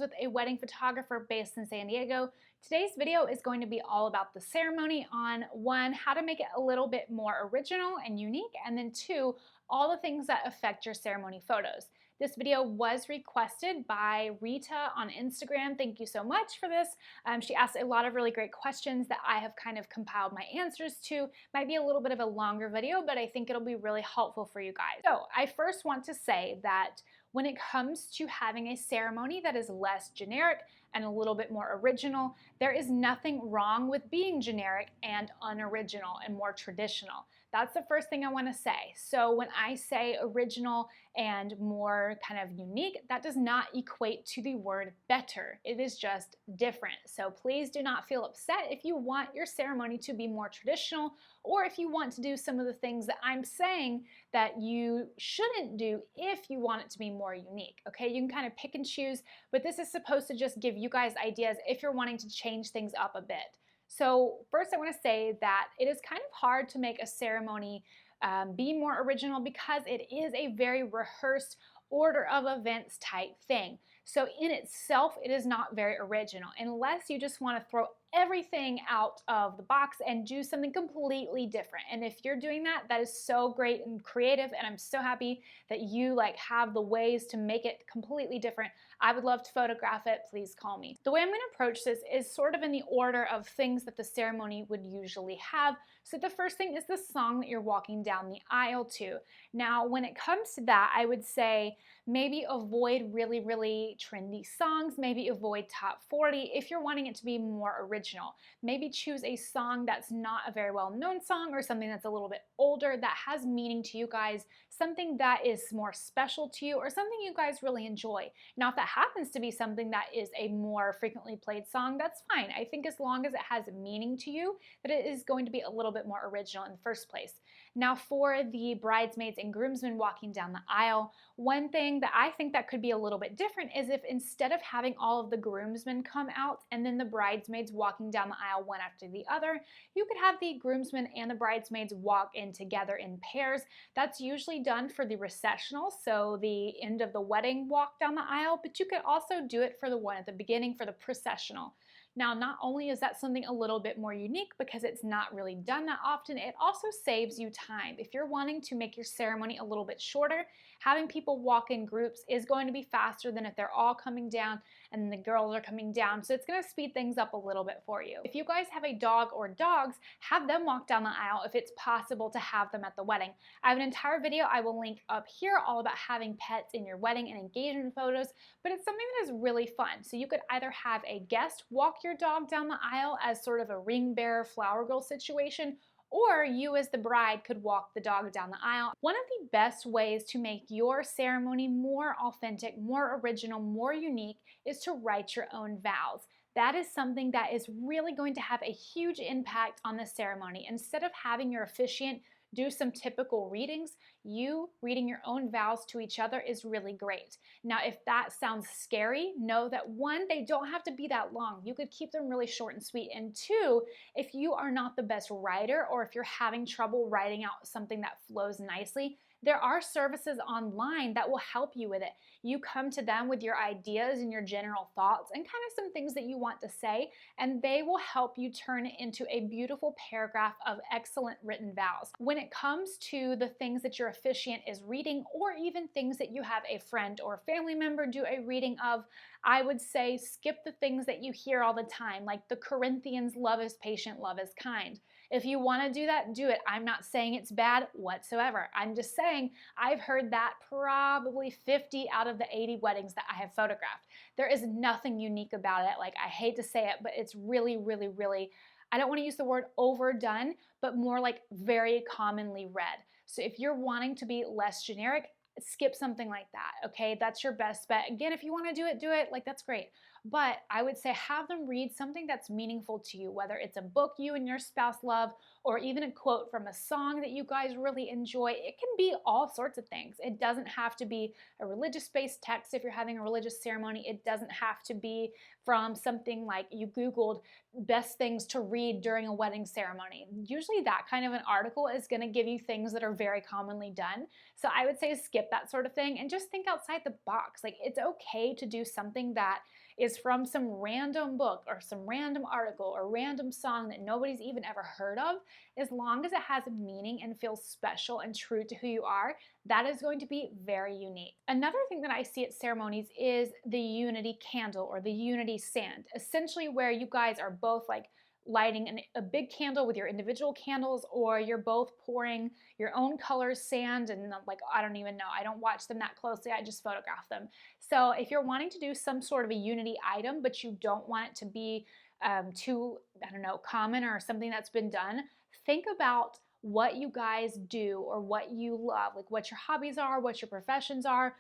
Vows with a wedding photographer based in San Diego. Today's video is going to be all about the ceremony on one, how to make it a little bit more original and unique, and then two, all the things that affect your ceremony photos. This video was requested by Rita on Instagram. Thank you so much for this. She asked a lot of really great questions that I have kind of compiled my answers to. Might be a little bit of a longer video, but I think it'll be really helpful for you guys. So I first want to say that when it comes to having a ceremony that is less generic and a little bit more original, there is nothing wrong with being generic and unoriginal and more traditional. That's the first thing I want to say. So when I say original and more kind of unique, that does not equate to the word better. It is just different. So please do not feel upset if you want your ceremony to be more traditional, or if you want to do some of the things that I'm saying that you shouldn't do if you want it to be more unique. Okay, you can kind of pick and choose, but this is supposed to just give you guys ideas if you're wanting to change things up a bit. So first I want to say that it is kind of hard to make a ceremony be more original because it is a very rehearsed order of events type thing. So in itself, it is not very original unless you just want to throw everything out of the box and do something completely different. And if you're doing that, that is so great and creative, and I'm so happy that you have the ways to make it completely different. I would love to photograph it. Please call me. The way I'm going to approach this is sort of in the order of things that the ceremony would usually have. So the first thing is the song that you're walking down the aisle to. Now, when it comes to that, I would say maybe avoid really trendy songs, maybe avoid top 40 if you're wanting it to be more original. Maybe choose a song that's not a very well-known song or something that's a little bit older that has meaning to you guys, something that is more special to you or something you guys really enjoy. Now, if that happens to be something that is a more frequently played song, that's fine. I think as long as it has meaning to you, that it is going to be a little bit more original in the first place. Now, for the bridesmaids and groomsmen walking down the aisle, one thing that I think that could be a little bit different is if instead of having all of the groomsmen come out and then the bridesmaids walking down the aisle one after the other, you could have the groomsmen and the bridesmaids walk in together in pairs. That's usually done for the recessional, so the end of the wedding walk down the aisle, but you could also do it for the one at the beginning for the processional. Now, not only is that something a little bit more unique because it's not really done that often, it also saves you time. If you're wanting to make your ceremony a little bit shorter, having people walk in groups is going to be faster than if they're all coming down and the girls are coming down. So it's going to speed things up a little bit for you. If you guys have a dog or dogs, have them walk down the aisle if it's possible to have them at the wedding. I have an entire video I will link up here all about having pets in your wedding and engagement photos, but it's something that is really fun. So you could either have a guest walk your dog down the aisle as sort of a ring bearer flower girl situation, or you as the bride could walk the dog down the aisle. One of the best ways to make your ceremony more authentic, more original, more unique is to write your own vows. That is something that is really going to have a huge impact on the ceremony. Instead of having your officiant do some typical readings, you reading your own vows to each other is really great. Now, if that sounds scary, know that one, they don't have to be that long. You could keep them really short and sweet. And two, if you are not the best writer or if you're having trouble writing out something that flows nicely, there are services online that will help you with it. You come to them with your ideas and your general thoughts and kind of some things that you want to say, and they will help you turn it into a beautiful paragraph of excellent written vows. When it comes to the things that your officiant is reading, or even things that you have a friend or family member do a reading of, I would say skip the things that you hear all the time, like the Corinthians, love is patient, love is kind. If you want to do that, do it. I'm not saying it's bad whatsoever. I'm just saying I've heard that probably 50 out of the 80 weddings that I have photographed. There is nothing unique about it. I hate to say it, but it's really, I don't want to use the word overdone, but more like very commonly read. So if you're wanting to be less generic, skip something like that, okay? That's your best bet. Again, if you want to do it, that's great. But I would say have them read something that's meaningful to you, whether it's a book you and your spouse love, or even a quote from a song that you guys really enjoy. It can be all sorts of things. It doesn't have to be a religious-based text if you're having a religious ceremony. It doesn't have to be from something like you Googled best things to read during a wedding ceremony. Usually that kind of an article is going to give you things that are very commonly done. So I would say skip that sort of thing and just think outside the box. It's okay to do something that is from some random book or some random article or random song that nobody's even ever heard of, as long as it has a meaning and feels special and true to who you are, that is going to be very unique. Another thing that I see at ceremonies is the unity candle or the unity sand, essentially where you guys are both like lighting a big candle with your individual candles, or you're both pouring your own colors sand, and like, I don't even know, I don't watch them that closely, I just photograph them. So if you're wanting to do some sort of a unity item, but you don't want it to be too, I don't know, common or something that's been done, think about what you guys do or what you love, like what your hobbies are, what your professions are.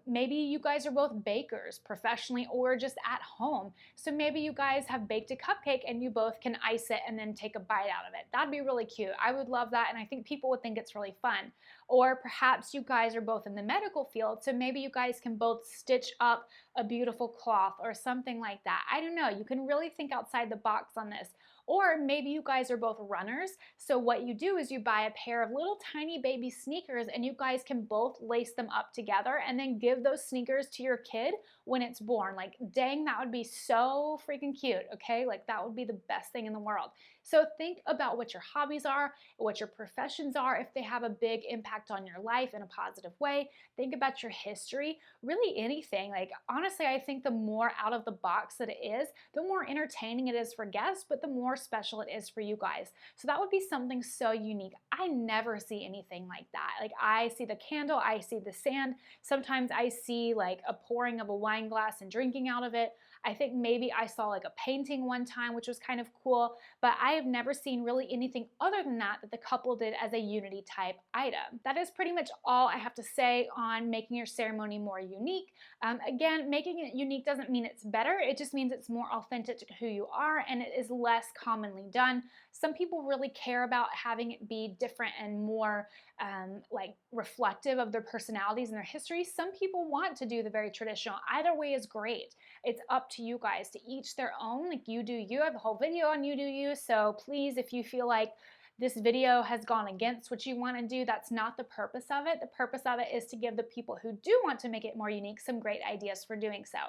Maybe you guys are both bakers professionally or just at home. So maybe you guys have baked a cupcake and you both can ice it and then take a bite out of it. That'd be really cute. I would love that, and I think people would think it's really fun. Or perhaps you guys are both in the medical field, so maybe you guys can both stitch up a beautiful cloth or something like that. I don't know. You can really think outside the box on this. Or maybe you guys are both runners, so what you do is you buy a pair of little tiny baby sneakers and you guys can both lace them up together and then give those sneakers to your kid when it's born. Like, dang, that would be so freaking cute, okay? Like, that would be the best thing in the world. So think about what your hobbies are, what your professions are, if they have a big impact on your life in a positive way. Think about your history, really anything. Like, honestly, I think the more out of the box that it is, the more entertaining it is for guests, but the more special it is for you guys. So that would be something so unique. I never see anything like that. Like, I see the candle, I see the sand. Sometimes I see like a pouring of a wine glass and drinking out of it. I think maybe I saw like a painting one time, which was kind of cool, but I have never seen really anything other than that the couple did as a unity type item. That is pretty much all I have to say on making your ceremony more unique. Again, making it unique doesn't mean it's better, it just means it's more authentic to who you are and it is less commonly done. Some people really care about having it be different and more like reflective of their personalities and their history. Some people want to do the very traditional. Either way is great. It's up to you guys, to each their own. Like, you do you. I have a whole video on you do you. So please, if you feel like this video has gone against what you want to do, that's not the purpose of it. The purpose of it is to give the people who do want to make it more unique some great ideas for doing so.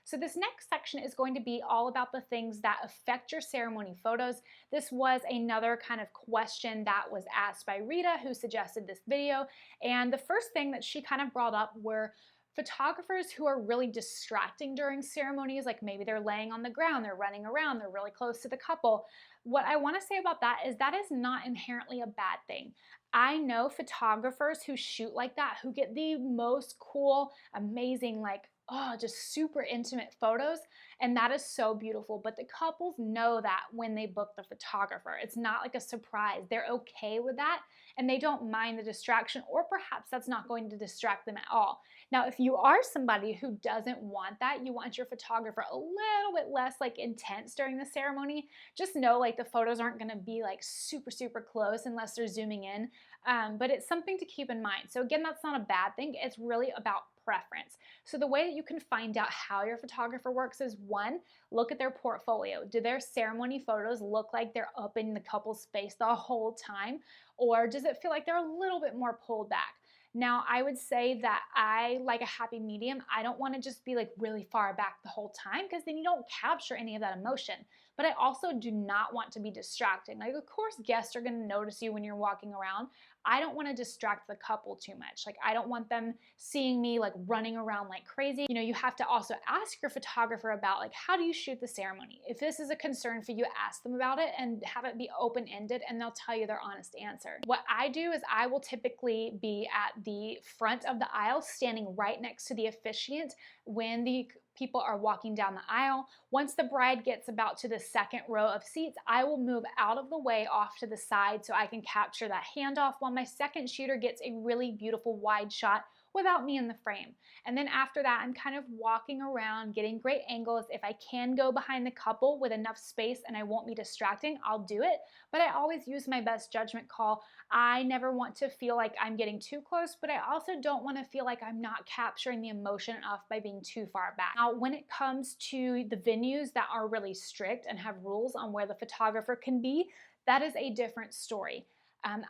So this next section is going to be all about the things that affect your ceremony photos. This was another kind of question that was asked by Rita, who suggested this video. And the first thing that she kind of brought up were photographers who are really distracting during ceremonies, like maybe they're laying on the ground, they're running around, they're really close to the couple. What I want to say about that is not inherently a bad thing. I know photographers who shoot like that, who get the most cool, amazing, like, oh, just super intimate photos, and that is so beautiful. But the couples know that when they book the photographer. It's not like a surprise. They're okay with that, and they don't mind the distraction, or perhaps that's not going to distract them at all. Now, if you are somebody who doesn't want that, you want your photographer a little bit less like intense during the ceremony, just know like the photos aren't going to be like super, super close unless they're zooming in. But it's something to keep in mind. So again, that's not a bad thing. It's really about preference. So the way that you can find out how your photographer works is, one, look at their portfolio. Do their ceremony photos look like they're up in the couple's face the whole time? Or does it feel like they're a little bit more pulled back? Now, I would say that I like a happy medium. I don't want to just be like really far back the whole time, because then you don't capture any of that emotion. But I also do not want to be distracting. Like, of course, guests are going to notice you when you're walking around. I don't want to distract the couple too much. Like, I don't want them seeing me like running around like crazy. You know, you have to also ask your photographer about like, how do you shoot the ceremony? If this is a concern for you, ask them about it and have it be open-ended, and they'll tell you their honest answer. What I do is I will typically be at the front of the aisle, standing right next to the officiant when the people are walking down the aisle. Once the bride gets about to the second row of seats, I will move out of the way off to the side so I can capture that handoff, while my second shooter gets a really beautiful wide shot without me in the frame. And then after that, I'm kind of walking around, getting great angles. If I can go behind the couple with enough space and I won't be distracting, I'll do it. But I always use my best judgment call. I never want to feel like I'm getting too close, but I also don't want to feel like I'm not capturing the emotion enough by being too far back. Now, when it comes to the venues that are really strict and have rules on where the photographer can be, that is a different story.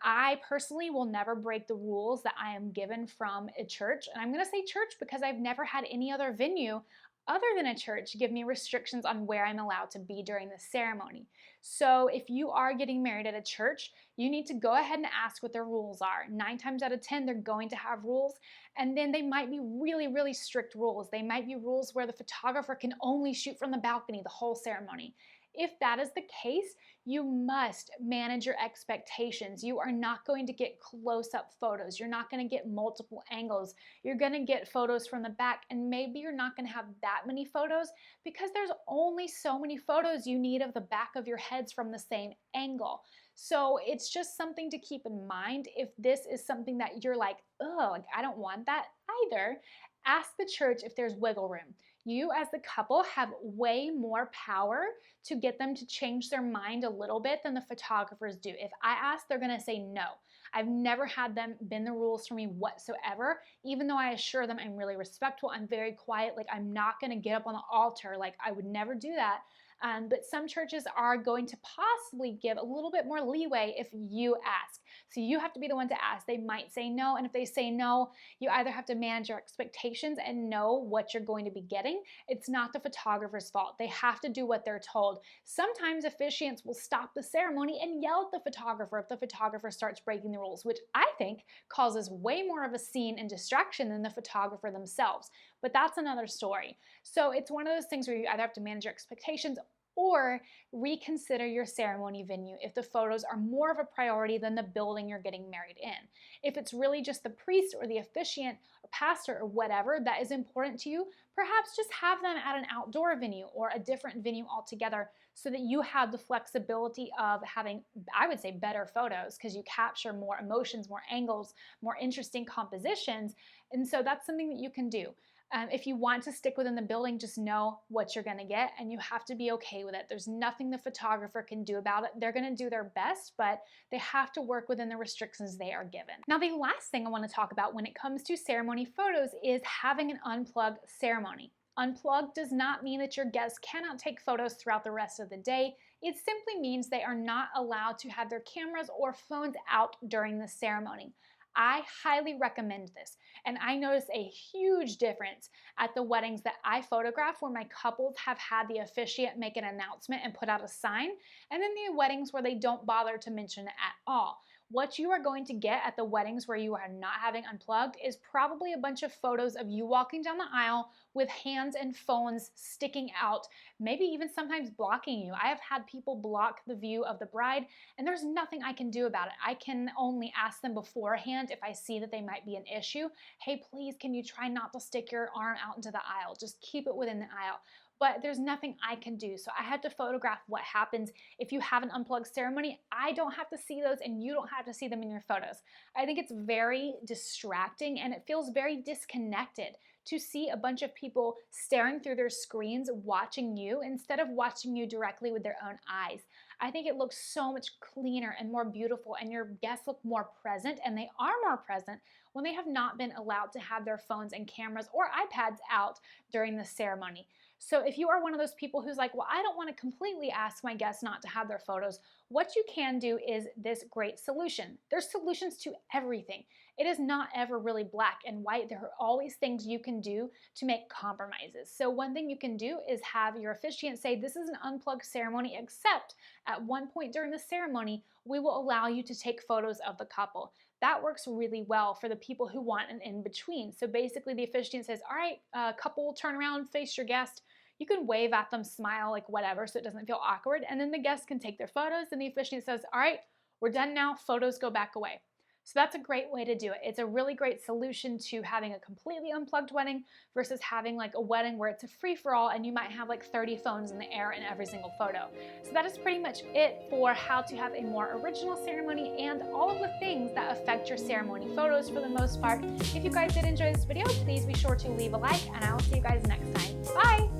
I personally will never break the rules that I am given from a church. And I'm going to say church because I've never had any other venue other than a church give me restrictions on where I'm allowed to be during the ceremony. So if you are getting married at a church, you need to go ahead and ask what their rules are. 9 times out of 10, they're going to have rules, and then they might be really, really strict rules. They might be rules where the photographer can only shoot from the balcony the whole ceremony. If that is the case, you must manage your expectations. You are not going to get close-up photos. You're not going to get multiple angles. You're going to get photos from the back, and maybe you're not going to have that many photos because there's only so many photos you need of the back of your heads from the same angle. So it's just something to keep in mind. If this is something that you're like, oh, I don't want that either, ask the church if there's wiggle room. You as the couple have way more power to get them to change their mind a little bit than the photographers do. If I ask, they're gonna say no. I've never had them bend the rules for me whatsoever, even though I assure them I'm really respectful, I'm very quiet, like I'm not gonna get up on the altar, like I would never do that. But some churches are going to possibly give a little bit more leeway if you ask. So you have to be the one to ask. They might say no, and if they say no, you either have to manage your expectations and know what you're going to be getting. It's not the photographer's fault. They have to do what they're told. Sometimes officiants will stop the ceremony and yell at the photographer if the photographer starts breaking the rules, which I think causes way more of a scene and distraction than the photographer themselves. But that's another story. So it's one of those things where you either have to manage your expectations or reconsider your ceremony venue if the photos are more of a priority than the building you're getting married in. If it's really just the priest or the officiant or pastor or whatever that is important to you, perhaps just have them at an outdoor venue or a different venue altogether so that you have the flexibility of having, I would say, better photos because you capture more emotions, more angles, more interesting compositions. And so that's something that you can do. If you want to stick within the building, just know what you're gonna get and you have to be okay with it. There's nothing the photographer can do about it. They're gonna do their best, but they have to work within the restrictions they are given. Now, the last thing I wanna talk about when it comes to ceremony photos is having an unplugged ceremony. Unplugged does not mean that your guests cannot take photos throughout the rest of the day. It simply means they are not allowed to have their cameras or phones out during the ceremony. I highly recommend this, and I notice a huge difference at the weddings that I photograph where my couples have had the officiant make an announcement and put out a sign, and then the weddings where they don't bother to mention it at all. What you are going to get at the weddings where you are not having unplugged is probably a bunch of photos of you walking down the aisle with hands and phones sticking out, maybe even sometimes blocking you. I have had people block the view of the bride, and there's nothing I can do about it. I can only ask them beforehand if I see that they might be an issue. Hey, please, can you try not to stick your arm out into the aisle? Just keep it within the aisle. But there's nothing I can do. So I had to photograph what happens if you have an unplugged ceremony. I don't have to see those and you don't have to see them in your photos. I think it's very distracting and it feels very disconnected to see a bunch of people staring through their screens watching you instead of watching you directly with their own eyes. I think it looks so much cleaner and more beautiful and your guests look more present, and they are more present when they have not been allowed to have their phones and cameras or iPads out during the ceremony. So if you are one of those people who's like, well, I don't want to completely ask my guests not to have their photos, what you can do is this great solution. There's solutions to everything. It is not ever really black and white. There are always things you can do to make compromises. So one thing you can do is have your officiant say, this is an unplugged ceremony, except at one point during the ceremony, we will allow you to take photos of the couple. That works really well for the people who want an in-between. So basically the officiant says, all right, couple, turn around, face your guest. You can wave at them, smile, like whatever, so it doesn't feel awkward. And then the guests can take their photos and the officiant says, all right, we're done now, photos go back away. So that's a great way to do it. It's a really great solution to having a completely unplugged wedding versus having like a wedding where it's a free-for-all and you might have like 30 phones in the air in every single photo. So that is pretty much it for how to have a more original ceremony and all of the things that affect your ceremony photos for the most part. If you guys did enjoy this video, please be sure to leave a like and I will see you guys next time. Bye!